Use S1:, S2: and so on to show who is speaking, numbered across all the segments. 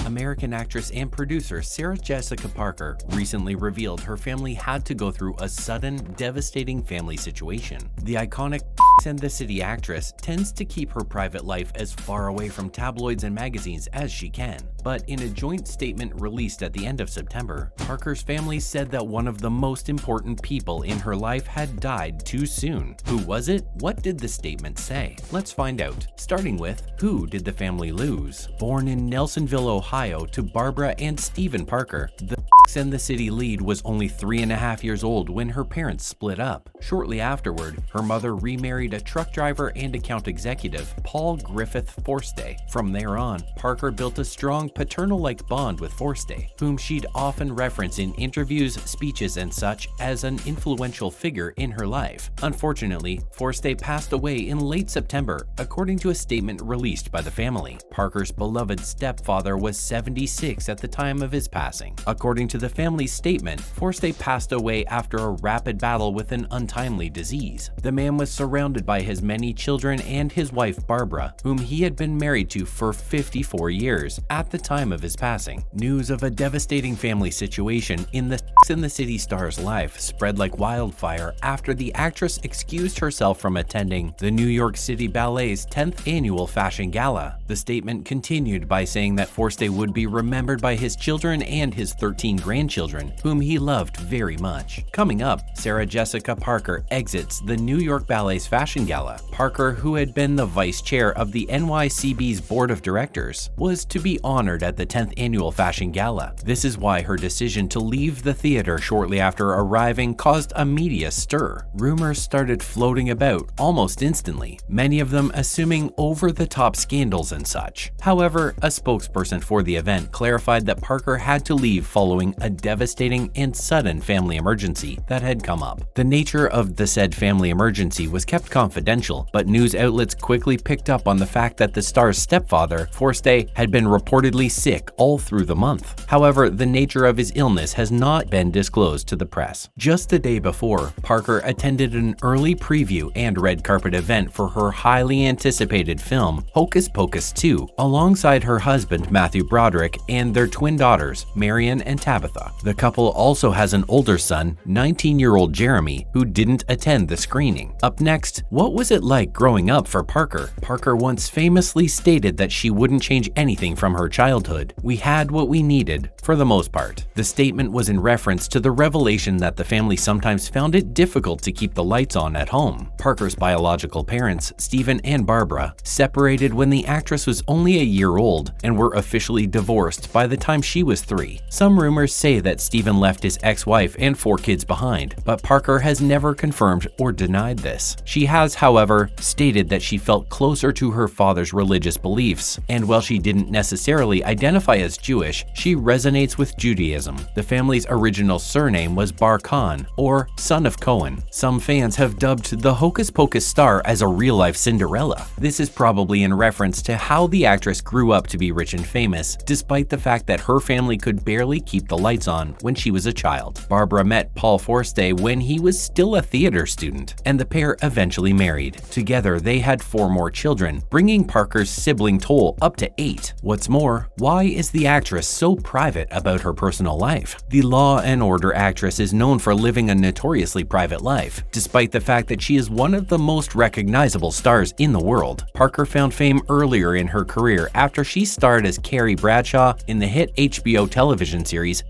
S1: American actress and producer Sarah Jessica Parker recently revealed her family had to go through a sudden, devastating family situation. The iconic and the City actress tends to keep her private life as far away from tabloids and magazines as she can. But in a joint statement released at the end of September, Parker's family said that one of the most important people in her life had died too soon. Who was it? What did the statement say? Let's find out. Starting with, who did the family lose? Born in Nelsonville, Ohio to Barbara and Stephen Parker, the and the City lead was only 3.5 years old when her parents split up. Shortly afterward, her mother remarried a truck driver and account executive, Paul Griffith Forstay. From there on, Parker built a strong paternal-like bond with Forstay, whom she'd often reference in interviews, speeches, and such as an influential figure in her life. Unfortunately, Forstay passed away in late September, according to a statement released by the family. Parker's beloved stepfather was 76 at the time of his passing. According to the family's statement, Forstay passed away after a rapid battle with an untimely disease. The man was surrounded by his many children and his wife Barbara, whom he had been married to for 54 years at the time of his passing. News of a devastating family situation in the City star's life spread like wildfire after the actress excused herself from attending the New York City Ballet's 10th annual fashion gala. The statement continued by saying that Forstay would be remembered by his children and his 13 grandchildren, whom he loved very much. Coming up, Sarah Jessica Parker exits the New York Ballet's fashion gala. Parker, who had been the vice chair of the NYCB's board of directors, was to be honored at the 10th annual fashion gala. This is why her decision to leave the theater shortly after arriving caused a media stir. Rumors started floating about almost instantly, many of them assuming over-the-top scandals and such. However, a spokesperson for the event clarified that Parker had to leave following a devastating and sudden family emergency that had come up. The nature of the said family emergency was kept confidential, but news outlets quickly picked up on the fact that the star's stepfather, Forstay, had been reportedly sick all through the month. However, the nature of his illness has not been disclosed to the press. Just the day before, Parker attended an early preview and red carpet event for her highly anticipated film, Hocus Pocus 2, alongside her husband Matthew Broderick and their twin daughters, Marion and Tabitha. The couple also has an older son, 19-year-old Jeremy, who didn't attend the screening. Up next, what was it like growing up for Parker? Parker once famously stated that she wouldn't change anything from her childhood. We had what we needed, for the most part. The statement was in reference to the revelation that the family sometimes found it difficult to keep the lights on at home. Parker's biological parents, Stephen and Barbara, separated when the actress was only a year old and were officially divorced by the time she was 3. Some rumors say that Stephen left his ex-wife and 4 kids behind, but Parker has never confirmed or denied this. She has, however, stated that she felt closer to her father's religious beliefs, and while she didn't necessarily identify as Jewish, she resonates with Judaism. The family's original surname was Bar Khan, or son of Cohen. Some fans have dubbed the Hocus Pocus star as a real-life Cinderella. This is probably in reference to how the actress grew up to be rich and famous, despite the fact that her family could barely keep the lights on when she was a child. Barbara met Paul Forstay when he was still a theater student, and the pair eventually married. Together, they had 4 more children, bringing Parker's sibling toll up to 8. What's more, why is the actress so private about her personal life? The Law and Order actress is known for living a notoriously private life, despite the fact that she is one of the most recognizable stars in the world. Parker found fame earlier in her career after she starred as Carrie Bradshaw in the hit HBO television series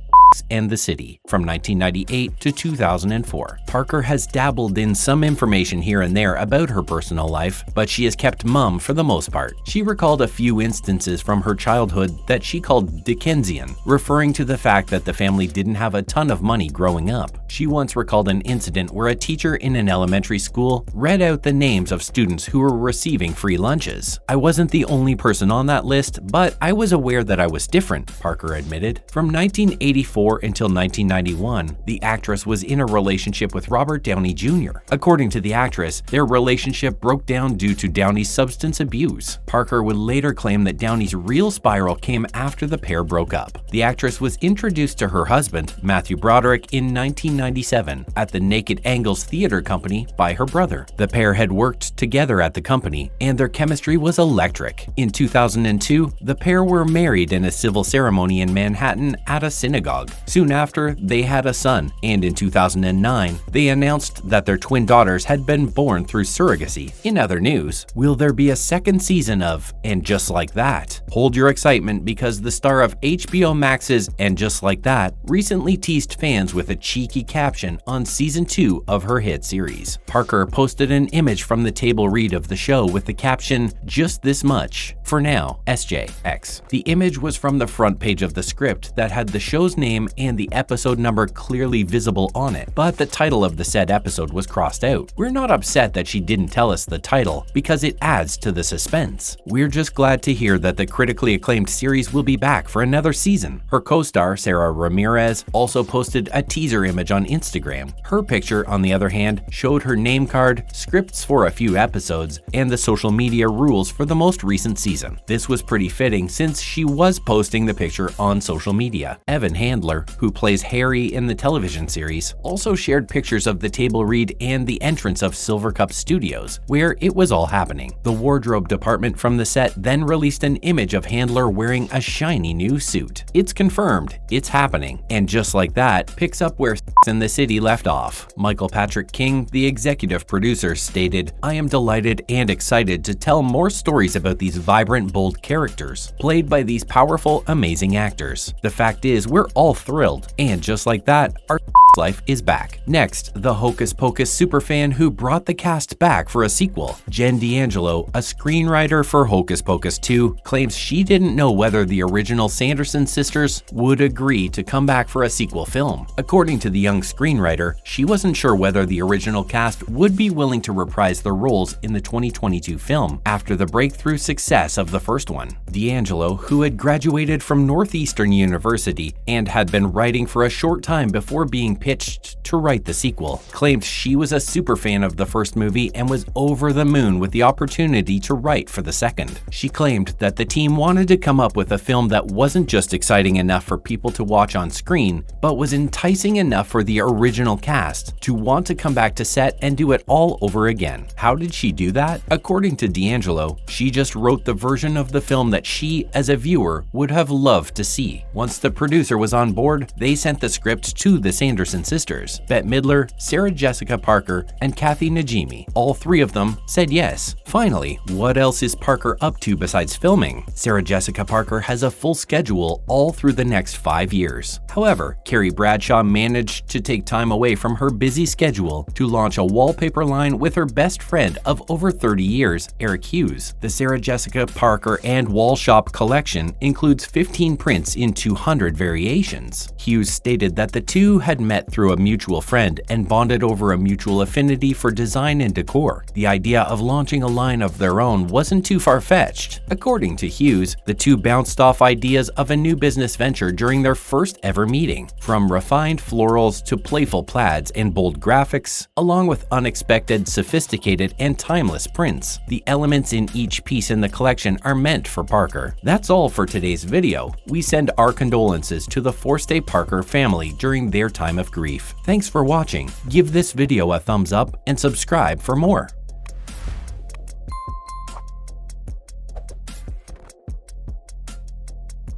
S1: and the City from 1998 to 2004. Parker has dabbled in some information here and there about her personal life, but she has kept mum for the most part. She recalled a few instances from her childhood that she called Dickensian, referring to the fact that the family didn't have a ton of money growing up. She once recalled an incident where a teacher in an elementary school read out the names of students who were receiving free lunches. I wasn't the only person on that list, but I was aware that I was different, Parker admitted. From 1984 1994 until 1991, the actress was in a relationship with Robert Downey Jr. According to the actress, their relationship broke down due to Downey's substance abuse. Parker would later claim that Downey's real spiral came after the pair broke up. The actress was introduced to her husband, Matthew Broderick, in 1997 at the Naked Angles Theater Company by her brother. The pair had worked together at the company, and their chemistry was electric. In 2002, the pair were married in a civil ceremony in Manhattan at a synagogue. Soon after, they had a son, and in 2009, they announced that their twin daughters had been born through surrogacy. In other news, will there be a second season of And Just Like That? Hold your excitement, because the star of HBO Max's And Just Like That recently teased fans with a cheeky caption on season 2 of her hit series. Parker posted an image from the table read of the show with the caption, "Just this much. For now, SJX." The image was from the front page of the script that had the show's name and the episode number clearly visible on it, but the title of the said episode was crossed out. We're not upset that she didn't tell us the title, because it adds to the suspense. We're just glad to hear that the critically acclaimed series will be back for another season. Her co-star, Sarah Ramirez, also posted a teaser image on Instagram. Her picture, on the other hand, showed her name card, scripts for a few episodes, and the social media rules for the most recent season. This was pretty fitting since she was posting the picture on social media. Evan Handler, who plays Harry in the television series, also shared pictures of the table read and the entrance of Silvercup Studios, where it was all happening. The wardrobe department from the set then released an image of Handler wearing a shiny new suit. It's confirmed, it's happening. And Just Like That picks up where Sex and the City left off. Michael Patrick King, the executive producer, stated, "I am delighted and excited to tell more stories about these vibrant, bold characters, played by these powerful, amazing actors. The fact is, we're all thrilled, and just like that, our life is back." Next, the Hocus Pocus superfan who brought the cast back for a sequel. Jen D'Angelo, a screenwriter for Hocus Pocus 2, claims she didn't know whether the original Sanderson sisters would agree to come back for a sequel film. According to the young screenwriter, she wasn't sure whether the original cast would be willing to reprise their roles in the 2022 film after the breakthrough success of the first one. D'Angelo, who had graduated from Northeastern University and had been writing for a short time before being pitched to write the sequel, claimed she was a super fan of the first movie and was over the moon with the opportunity to write for the second. She claimed that the team wanted to come up with a film that wasn't just exciting enough for people to watch on screen, but was enticing enough for the original cast to want to come back to set and do it all over again. How did she do that? According to D'Angelo, she just wrote the version of the film that she, as a viewer, would have loved to see. Once the producer was on board, they sent the script to the Sanderson sisters, Bette Midler, Sarah Jessica Parker, and Kathy Najimy. All three of them said yes. Finally, what else is Parker up to besides filming? Sarah Jessica Parker has a full schedule all through the next 5 years. However, Carrie Bradshaw managed to take time away from her busy schedule to launch a wallpaper line with her best friend of over 30 years, Eric Hughes. The Sarah Jessica Parker and Wall Shop collection includes 15 prints in 200 variations. Hughes stated that the two had met through a mutual friend and bonded over a mutual affinity for design and decor. The idea of launching a line of their own wasn't too far-fetched. According to Hughes, the two bounced off ideas of a new business venture during their first ever meeting. From refined florals to playful plaids and bold graphics, along with unexpected, sophisticated, and timeless prints. The elements in each piece in the collection are meant for Parker. That's all for today's video. We send our condolences to the Forstay Parker family during their time of grief. Thanks for watching. Give this video a thumbs up and subscribe for more.